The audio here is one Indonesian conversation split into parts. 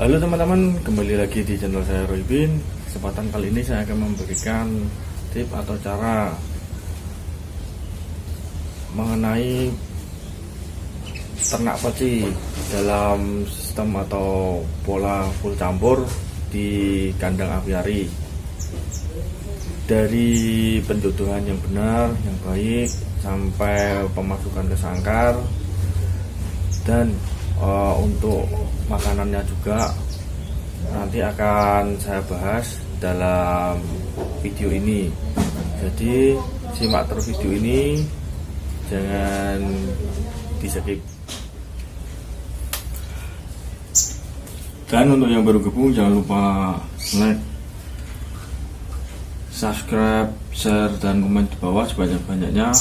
Halo teman-teman, kembali lagi di channel saya Roy Bin. Kesempatan kali ini saya akan memberikan tip atau cara mengenai ternak peci dalam sistem atau pola full campur di kandang aviari. Dari penjodohan yang benar, yang baik, sampai pemasukan ke sangkar, dan untuk makanannya juga nanti akan saya bahas dalam video ini. Jadi simak terus video ini, jangan di skip. Dan untuk yang baru gabung jangan lupa like, subscribe, share, dan komen di bawah sebanyak-banyaknya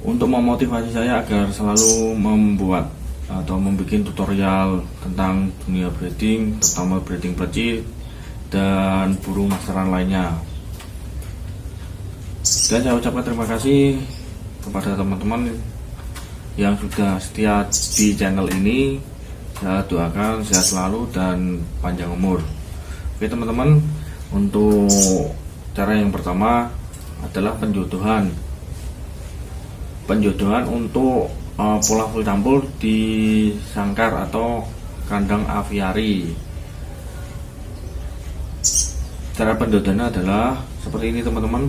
untuk memotivasi saya agar selalu membuat atau membuat tutorial tentang dunia breeding, terutama breeding peci dan burung masteran lainnya. Dan saya ucapkan terima kasih kepada teman-teman yang sudah setia di channel ini. Saya doakan sehat selalu dan panjang umur. Oke teman-teman, untuk cara yang pertama adalah penjodohan untuk pola full campur di sangkar atau kandang aviari. Cara penjodohannya adalah seperti ini teman-teman.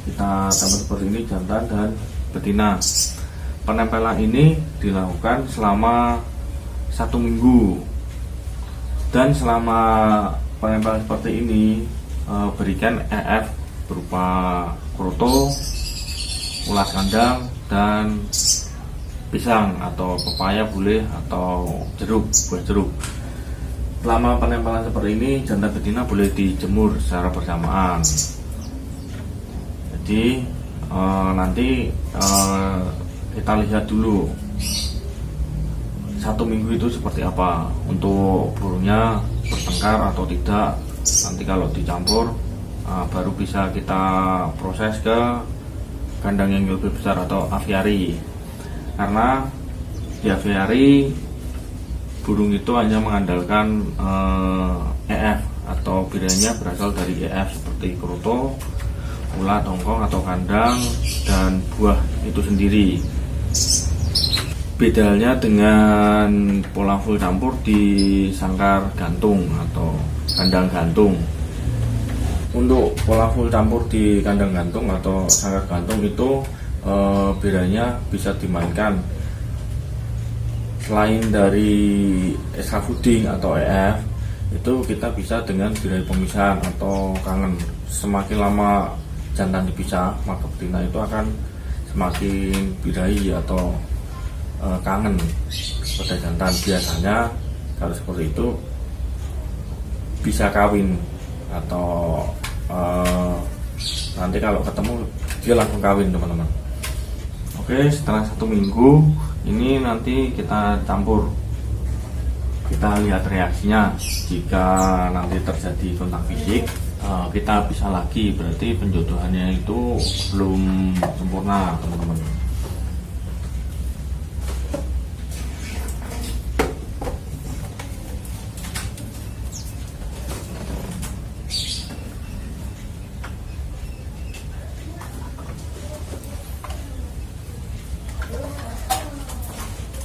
Kita tambah seperti ini jantan dan betina. Penempelan ini dilakukan selama 1 minggu, dan selama penempelan seperti ini berikan EF berupa kroto, ulat kandang, dan pisang atau pepaya boleh, atau buah jeruk. Selama penempelan seperti ini jantan betina boleh dijemur secara bersamaan. Jadi nanti kita lihat dulu 1 minggu itu seperti apa untuk burungnya bertengkar atau tidak. Nanti kalau dicampur baru bisa kita proses ke kandang yang lebih besar atau aviari. Karena di aviari burung itu hanya mengandalkan EF atau biranya berasal dari EF seperti kroto, ulat, tongkong atau kandang, dan buah itu sendiri. Bedanya dengan pola full campur di sangkar gantung atau kandang gantung. Untuk pola full campur di kandang gantung atau sangkar gantung itu bedanya bisa dimainkan selain dari SK fooding atau EF, itu kita bisa dengan birai pemisahan atau kangen. Semakin lama jantan dipisah, maka betina itu akan semakin birai atau kangen pada jantan. Biasanya kalau seperti itu bisa kawin atau nanti kalau ketemu dia langsung kawin teman-teman. Oke, setelah 1 minggu ini nanti kita campur, kita lihat reaksinya. Jika nanti terjadi kontak fisik, kita bisa lagi, berarti penjodohannya itu belum sempurna teman-teman.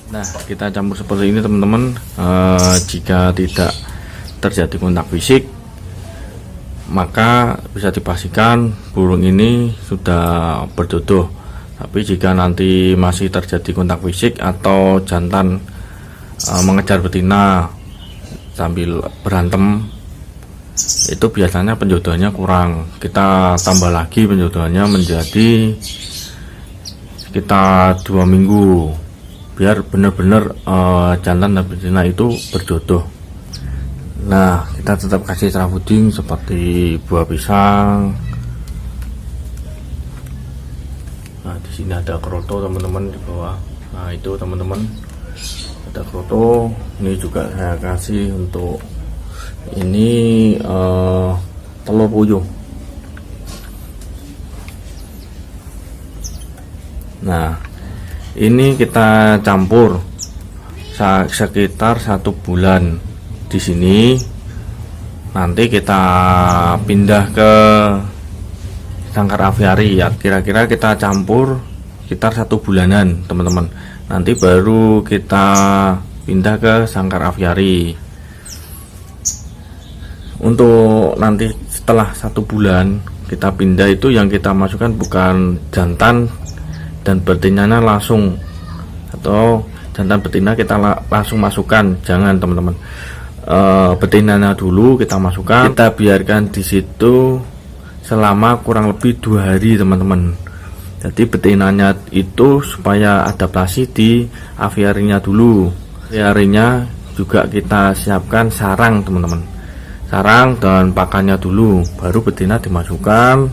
Nah, kita campur seperti ini teman-teman. Jika tidak terjadi kontak fisik, maka bisa dipastikan burung ini sudah berjodoh. Tapi jika nanti masih terjadi kontak fisik atau jantan mengejar betina sambil berantem, itu biasanya penjodohannya kurang. Kita tambah lagi penjodohannya menjadi sekitar 2 minggu, biar benar-benar jantan dan betina itu berjodoh. Nah, kita tetap kasih cara fooding seperti buah pisang. Nah, di sini ada kroto teman-teman di bawah. Nah, itu teman-teman ada kroto. Ini juga saya kasih untuk ini telur puyuh. Nah, ini kita campur sekitar 1 bulan di sini. Nanti kita pindah ke sangkar aviari ya, kira-kira kita campur sekitar 1 bulanan teman-teman. Nanti baru kita pindah ke sangkar aviari. Untuk nanti setelah 1 bulan kita pindah, itu yang kita masukkan bukan jantan dan betinanya langsung, atau jantan betina kita langsung masukkan, jangan teman-teman. Betinanya dulu kita masukkan, kita biarkan di situ selama kurang lebih 2 hari teman-teman. Jadi betinanya itu supaya adaptasi di aviarinya dulu. Aviarinya juga kita siapkan sarang teman-teman, sarang dan pakannya dulu, baru betina dimasukkan.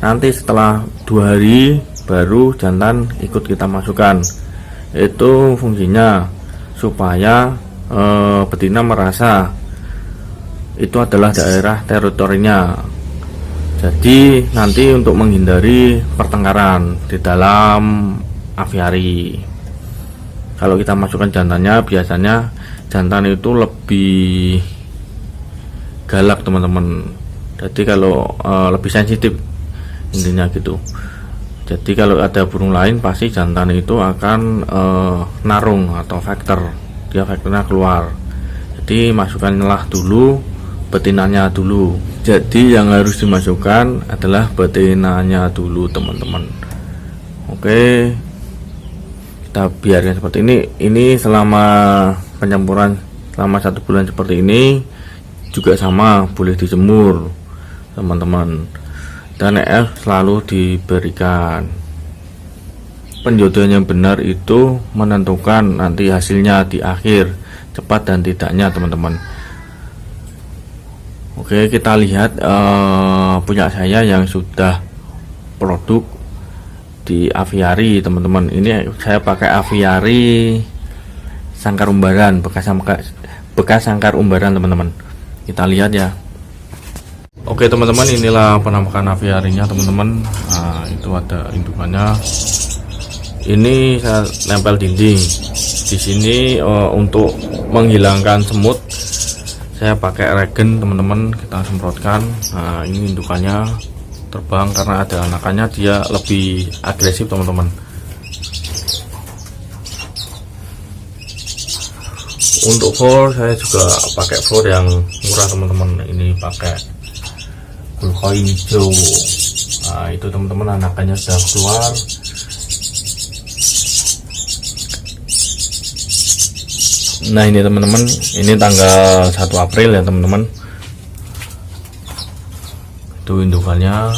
Nanti setelah 2 hari baru jantan ikut kita masukkan. Itu fungsinya supaya betina merasa itu adalah daerah teritorinya. Jadi nanti untuk menghindari pertengkaran di dalam aviari, kalau kita masukkan jantannya, biasanya jantan itu lebih galak teman-teman. Jadi kalau lebih sensitif intinya gitu. Jadi kalau ada burung lain pasti jantan itu akan narung atau vektor, dia vektornya keluar. Jadi masukkanlah dulu betinanya dulu. Jadi yang harus dimasukkan adalah betinanya dulu teman-teman. Oke, kita biarkan seperti ini. Ini selama penyemburan selama 1 bulan seperti ini juga sama, boleh dijemur teman-teman. Dan selalu diberikan. Penjodohan yang benar itu menentukan nanti hasilnya di akhir, cepat dan tidaknya teman-teman. Oke, kita lihat punya saya yang sudah produk di aviari teman-teman. Ini saya pakai aviari sangkar umbaran, bekas sangkar umbaran teman-teman. Kita lihat ya. Oke teman-teman, inilah penampakan aviarinya teman-teman. Nah, itu ada indukannya. Ini saya nempel dinding. Di sini untuk menghilangkan semut, saya pakai regen teman-teman, kita semprotkan. Nah, ini indukannya terbang karena ada anakannya, dia lebih agresif teman-teman. Untuk for saya juga pakai for yang murah teman-teman. Ini pakai koin hijau. Nah, itu teman-teman, anakannya sudah keluar. Nah ini teman-teman, ini tanggal 1 April ya teman-teman. Itu indukannya,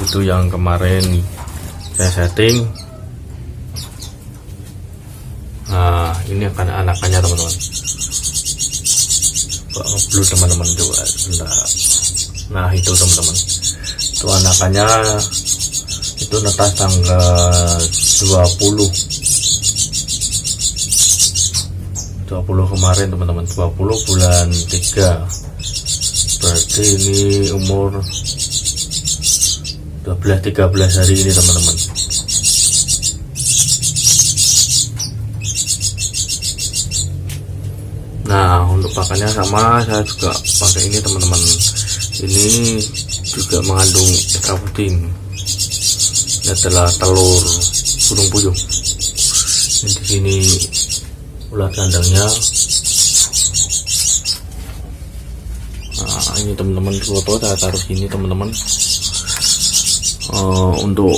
itu yang kemarin saya setting. Nah ini akan anakannya teman-teman. Blue teman-teman, coba sebentar. Nah itu teman-teman, itu anakannya, itu netas tanggal 20 kemarin teman-teman, 20 bulan 3, berarti ini umur 12-13 hari ini teman-teman. Nah untuk pakannya sama, saya juga pakai ini teman-teman. Ini juga mengandung ekstraputin. Ini adalah telur burung puyuh. Ini di sini ulat kandangnya. Nah ini teman-teman, foto saya taruh sini teman-teman. Untuk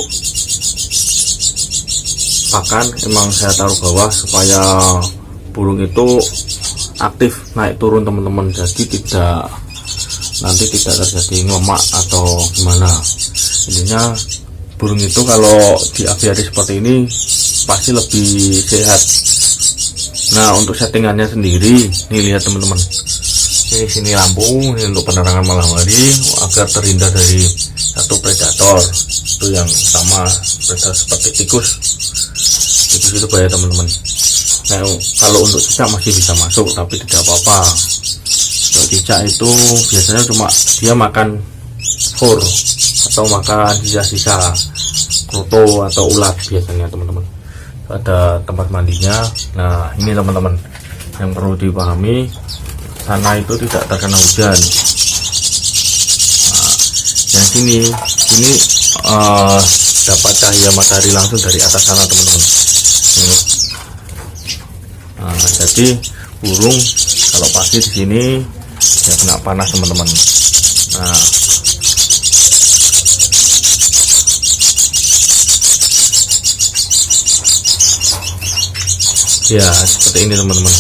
pakan emang saya taruh bawah supaya burung itu aktif naik turun teman-teman, jadi nanti tidak terjadi ngomak atau gimana. Intinya burung itu kalau di aviari seperti ini pasti lebih sehat. Nah untuk settingannya sendiri, nih lihat teman-teman, ini sini lampu, ini untuk penerangan malam hari agar terhindar dari satu predator. Itu yang sama, predator seperti tikus itu bahaya teman-teman. Nah kalau untuk cicak masih bisa masuk, tapi tidak apa-apa. Kalau cicak itu biasanya cuma dia makan fur atau makan sisa-sisa kroto atau ulat biasanya teman-teman. Ada tempat mandinya. Nah ini teman-teman, yang perlu dipahami, sana itu tidak terkena hujan. Nah, yang sini dapat cahaya matahari langsung dari atas sana teman-teman. Nah, jadi burung kalau pagi di sini ya kena panas teman-teman. Nah, ya seperti ini teman-teman.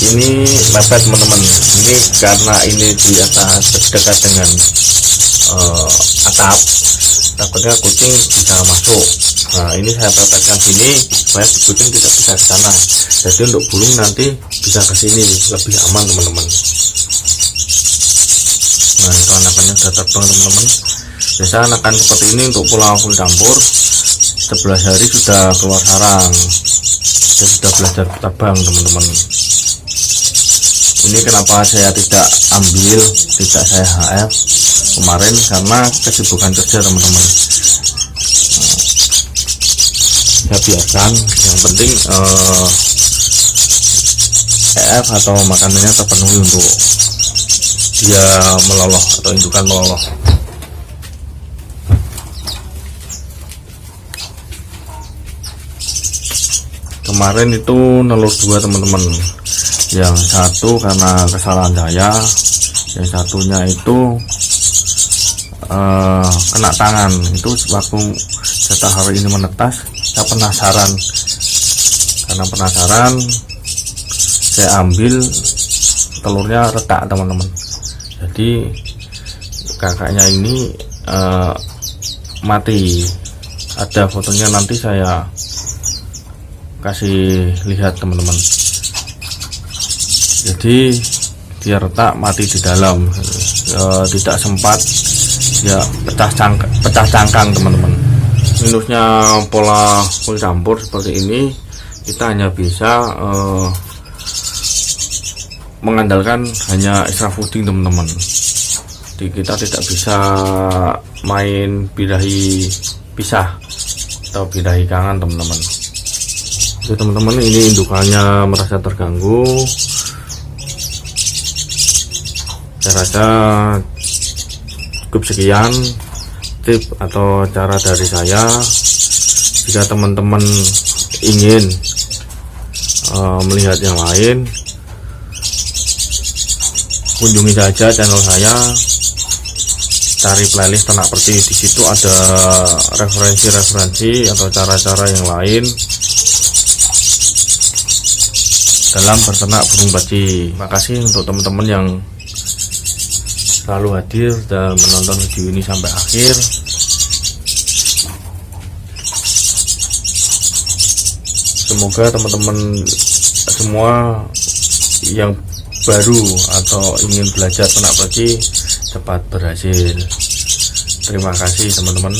Ini mepet teman-teman. Ini karena ini di atas dekat dengan atap, takutnya kucing bisa masuk. Nah, ini saya pepetkan sini supaya kucing tidak bisa ke sana. Jadi untuk burung nanti bisa ke sini lebih aman teman-teman. Nah, itu anakannya sudah terbang teman-teman. Biasa anakan seperti ini untuk pulau full campur 11 hari sudah keluar sarang. Dia sudah belajar terbang teman-teman. Ini kenapa saya tidak ambil, tidak saya HF kemarin, karena kesibukan kerja teman-teman. Saya biarkan, yang penting EF atau makanannya terpenuhi untuk dia meloloh atau indukan meloloh. Kemarin itu nelur 2 teman-teman. Yang satu karena kesalahan saya, yang satunya itu kena tangan. Itu waktu jatah hari ini menetas, saya penasaran. Karena penasaran, saya ambil telurnya retak teman-teman. Jadi kakaknya ini mati. Ada fotonya, nanti saya kasih lihat teman-teman. Jadi dia retak, mati di dalam, tidak sempat ya pecah cangkang teman-teman. Minusnya pola full campur seperti ini, kita hanya bisa mengandalkan hanya extra fooding teman-teman. Jadi kita tidak bisa main birahi pisah atau birahi kangen teman-teman. Jadi teman-teman, ini indukannya merasa terganggu. Saya rasa cukup sekian tip atau cara dari saya. Jika teman-teman ingin melihat yang lain, kunjungi saja channel saya, cari playlist ternak perci. Di situ ada referensi-referensi atau cara-cara yang lain dalam berternak burung perci. Terima kasih untuk teman-teman yang selalu hadir dan menonton video ini sampai akhir. Semoga teman-teman semua yang baru atau ingin belajar ternak perci cepat berhasil. Terima kasih teman-teman.